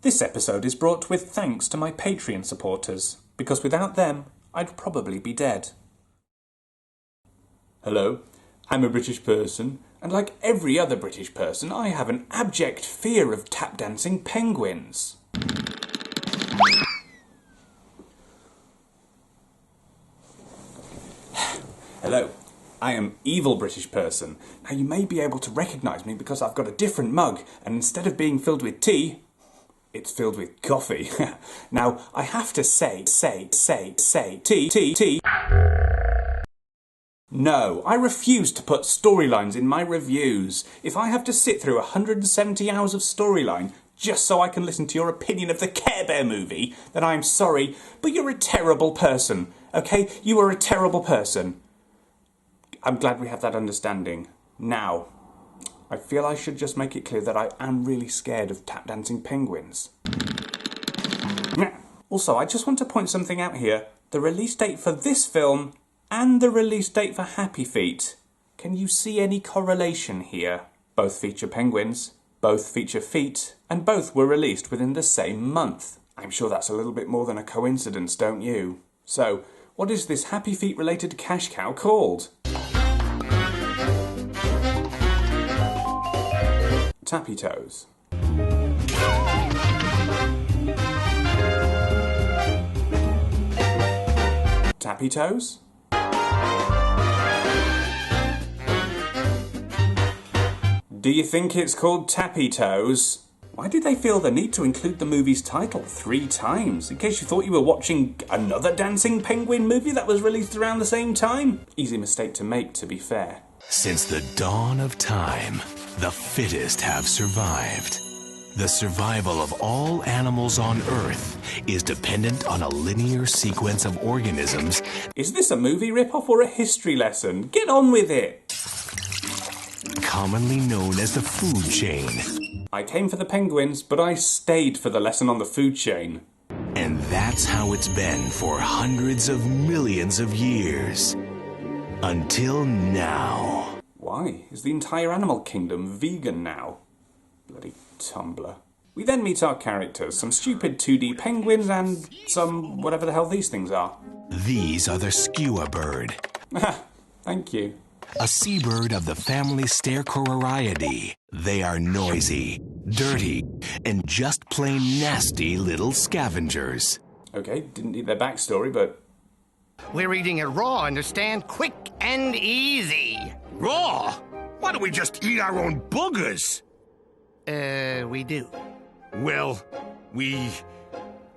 This episode is brought with thanks to my Patreon supporters, because without them, I'd probably be dead. Hello, I'm a British person, and like every other British person, I have an abject fear of tap-dancing penguins. Hello, I am evil British person. Now you may be able to recognise me because I've got a different mug, and instead of being filled with tea, it's filled with coffee. Now, I have to say, tea. No, I refuse to put storylines in my reviews. If I have to sit through 170 hours of storyline just so I can listen to your opinion of the Care Bear movie, then I'm sorry, but you're a terrible person, okay? You are a terrible person. I'm glad we have that understanding. Now, I feel I should just make it clear that I am really scared of tap-dancing penguins. Also, I just want to point something out here. The release date for this film and the release date for Happy Feet. Can you see any correlation here? Both feature penguins, both feature feet, and both were released within the same month. I'm sure that's a little bit more than a coincidence, don't you? So, what is this Happy Feet related cash cow called? Tappy Toes. Tappy Toes? Do you think it's called Tappy Toes? Why did they feel the need to include the movie's title 3 times? In case you thought you were watching another dancing penguin movie that was released around the same time? Easy mistake to make, to be fair. Since the dawn of time, the fittest have survived. The survival of all animals on Earth is dependent on a linear sequence of organisms. Is this a movie ripoff or a history lesson? Get on with it! Commonly known as the food chain. I came for the penguins, but I stayed for the lesson on the food chain. And that's how it's been for hundreds of millions of years. Until now. Why? Is the entire animal kingdom vegan now? Bloody Tumblr. We then meet our characters, some stupid 2D penguins and some whatever the hell these things are. These are the skua bird. Thank you. A seabird of the family Stercorariidae. They are noisy, dirty, and just plain nasty little scavengers. Okay, didn't need their backstory, but... We're eating it raw, understand? Quick and easy. Raw? Why don't we just eat our own boogers? We do. Well, we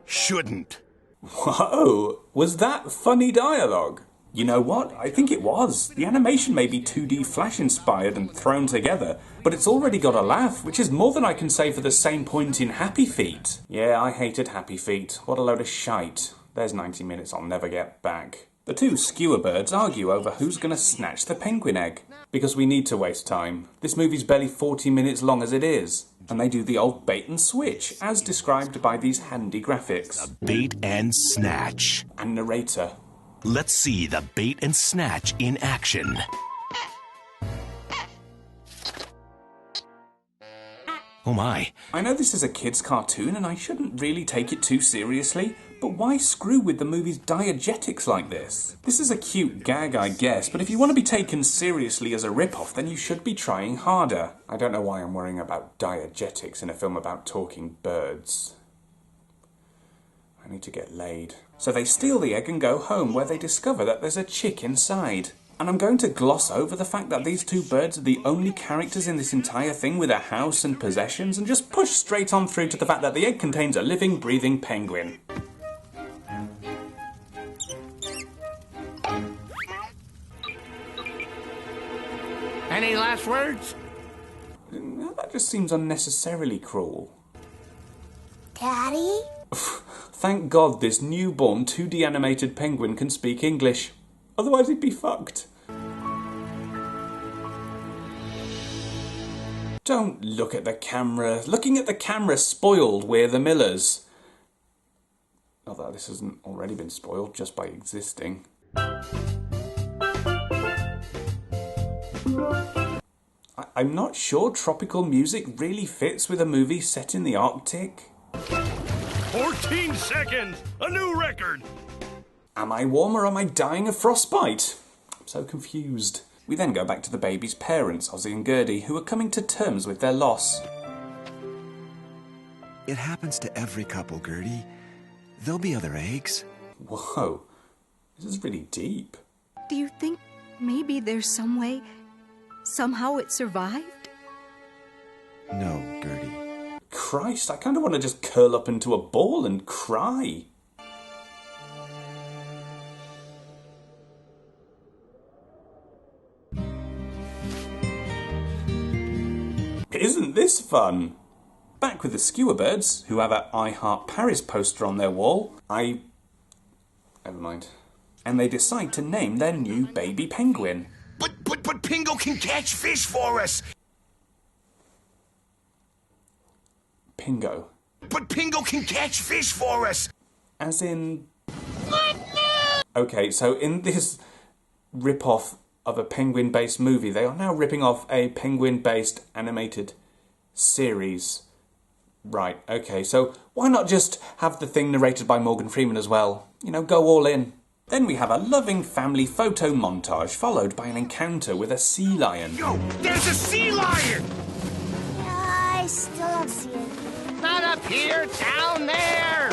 shouldn't. Whoa! Was that funny dialogue? You know what? I think it was. The animation may be 2D Flash inspired and thrown together, but it's already got a laugh, which is more than I can say for the same point in Happy Feet. Yeah, I hated Happy Feet. What a load of shite. There's 90 minutes I'll never get back. The two skewer birds argue over who's going to snatch the penguin egg. Because we need to waste time. This movie's barely 40 minutes long as it is. And they do the old bait and switch, as described by these handy graphics. A bait and snatch. And narrator. Let's see the bait and snatch in action. Oh my. I know this is a kid's cartoon and I shouldn't really take it too seriously, but why screw with the movie's diegetics like this? This is a cute gag, I guess, but if you want to be taken seriously as a rip-off, then you should be trying harder. I don't know why I'm worrying about diegetics in a film about talking birds. I need to get laid. So they steal the egg and go home, where they discover that there's a chick inside. And I'm going to gloss over the fact that these two birds are the only characters in this entire thing with a house and possessions, and just push straight on through to the fact that the egg contains a living, breathing penguin. Any last words? That just seems unnecessarily cruel. Daddy? Thank God this newborn 2D animated penguin can speak English. Otherwise he'd be fucked. Don't look at the camera. Looking at the camera spoiled We're the Millers. Not that this hasn't already been spoiled just by existing. I'm not sure tropical music really fits with a movie set in the Arctic. 14 seconds! A new record! Am I warm or am I dying of frostbite? I'm so confused. We then go back to the baby's parents, Ozzy and Gertie, who are coming to terms with their loss. It happens to every couple, Gertie. There'll be other eggs. Whoa, this is really deep. Do you think maybe there's some way, somehow it survived? No, Gertie. Christ, I kind of want to just curl up into a ball and cry. Isn't this fun? Back with the Skewerbirds, who have a I Heart Paris poster on their wall. Never mind. And they decide to name their new baby penguin. But Pingo can catch fish for us! Pingo. But Pingo can catch fish for us! As in... Okay, so in this rip-off of a penguin-based movie, they are now ripping off a penguin-based animated series. Right, okay, so why not just have the thing narrated by Morgan Freeman as well? You know, go all in. Then we have a loving family photo montage, followed by an encounter with a sea lion. Yo, there's a sea lion! I still don't see it. Not up here, down there!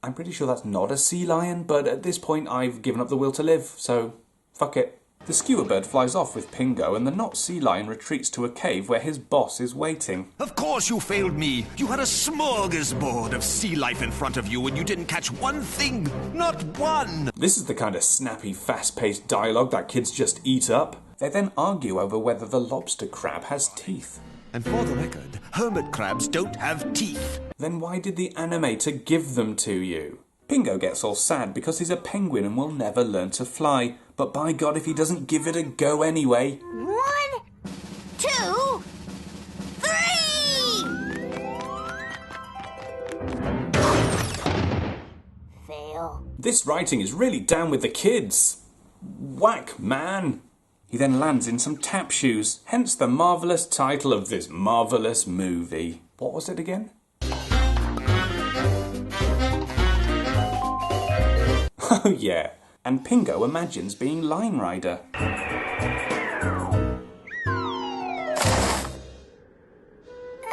I'm pretty sure that's not a sea lion, but at this point I've given up the will to live, so fuck it. The Skewerbird flies off with Pingo, and the not sea lion retreats to a cave where his boss is waiting. Of course you failed me. You had a smorgasbord of sea life in front of you and you didn't catch one thing. Not one. This is the kind of snappy, fast-paced dialogue that kids just eat up. They then argue over whether the lobster crab has teeth. And for the record, hermit crabs don't have teeth. Then why did the animator give them to you? Pingo gets all sad because he's a penguin and will never learn to fly. But by God, if he doesn't give it a go anyway. 1, 2, 3! Fail. This writing is really down with the kids. Whack, man. He then lands in some tap shoes, hence the marvellous title of this marvellous movie. What was it again? Oh yeah, and Pingo imagines being Line Rider.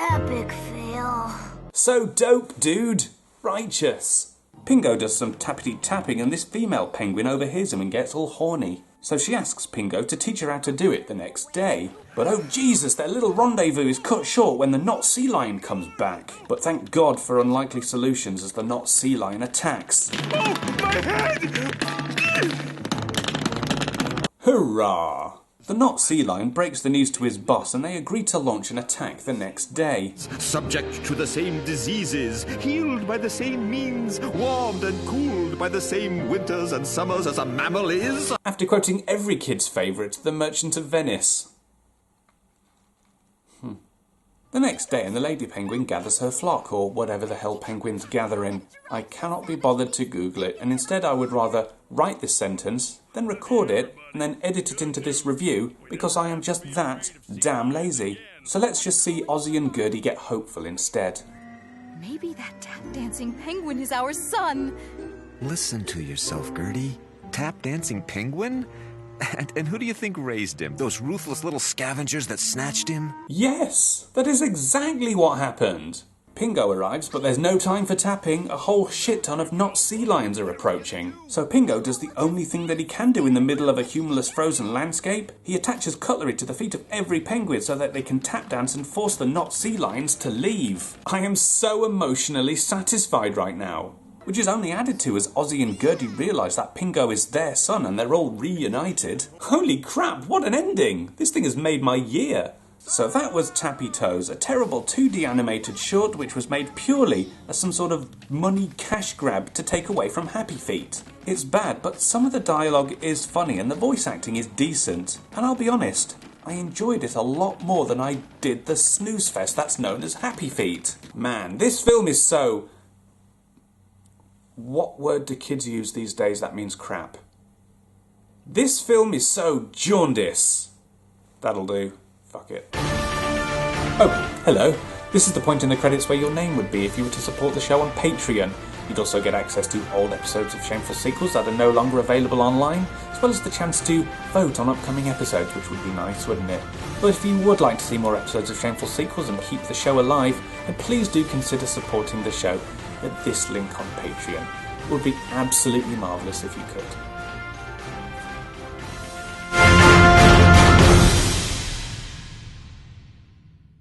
Epic fail. So dope, dude. Righteous. Pingo does some tappity tapping and this female penguin overhears him and gets all horny. So she asks Pingo to teach her how to do it the next day. But oh Jesus, their little rendezvous is cut short when the not sea lion comes back. But thank God for unlikely solutions as the not sea lion attacks. Oh, my head! Hurrah! The not sea lion breaks the news to his boss and they agree to launch an attack the next day. Subject to the same diseases, healed by the same means, warmed and cooled by the same winters and summers as a mammal is. After quoting every kid's favourite, The Merchant of Venice. The next day, and the lady penguin gathers her flock, or whatever the hell penguins gather in. I cannot be bothered to Google it, and instead I would rather write this sentence, then record it, and then edit it into this review, because I am just that damn lazy. So let's just see Ozzy and Gertie get hopeful instead. Maybe that tap-dancing penguin is our son. Listen to yourself, Gertie. Tap-dancing penguin? And who do you think raised him? Those ruthless little scavengers that snatched him? Yes, that is exactly what happened. Pingo arrives, but there's no time for tapping. A whole shit ton of not sea lions are approaching. So Pingo does the only thing that he can do in the middle of a humorless frozen landscape. He attaches cutlery to the feet of every penguin so that they can tap dance and force the not sea lions to leave. I am so emotionally satisfied right now. Which is only added to as Ozzy and Gertie realise that Pingo is their son and they're all reunited. Holy crap, what an ending! This thing has made my year. So that was Tappy Toes, a terrible 2D animated short which was made purely as some sort of money cash grab to take away from Happy Feet. It's bad, but some of the dialogue is funny and the voice acting is decent. And I'll be honest, I enjoyed it a lot more than I did the snooze fest that's known as Happy Feet. Man, this film is so... What word do kids use these days that means crap? This film is so jaundice. That'll do. Fuck it. Oh, hello. This is the point in the credits where your name would be if you were to support the show on Patreon. You'd also get access to old episodes of Shameful sequels that are no longer available online, as well as the chance to vote on upcoming episodes, which would be nice, wouldn't it? But if you would like to see more episodes of Shameful sequels and keep the show alive, then please do consider supporting the show at this link on Patreon. It would be absolutely marvellous if you could.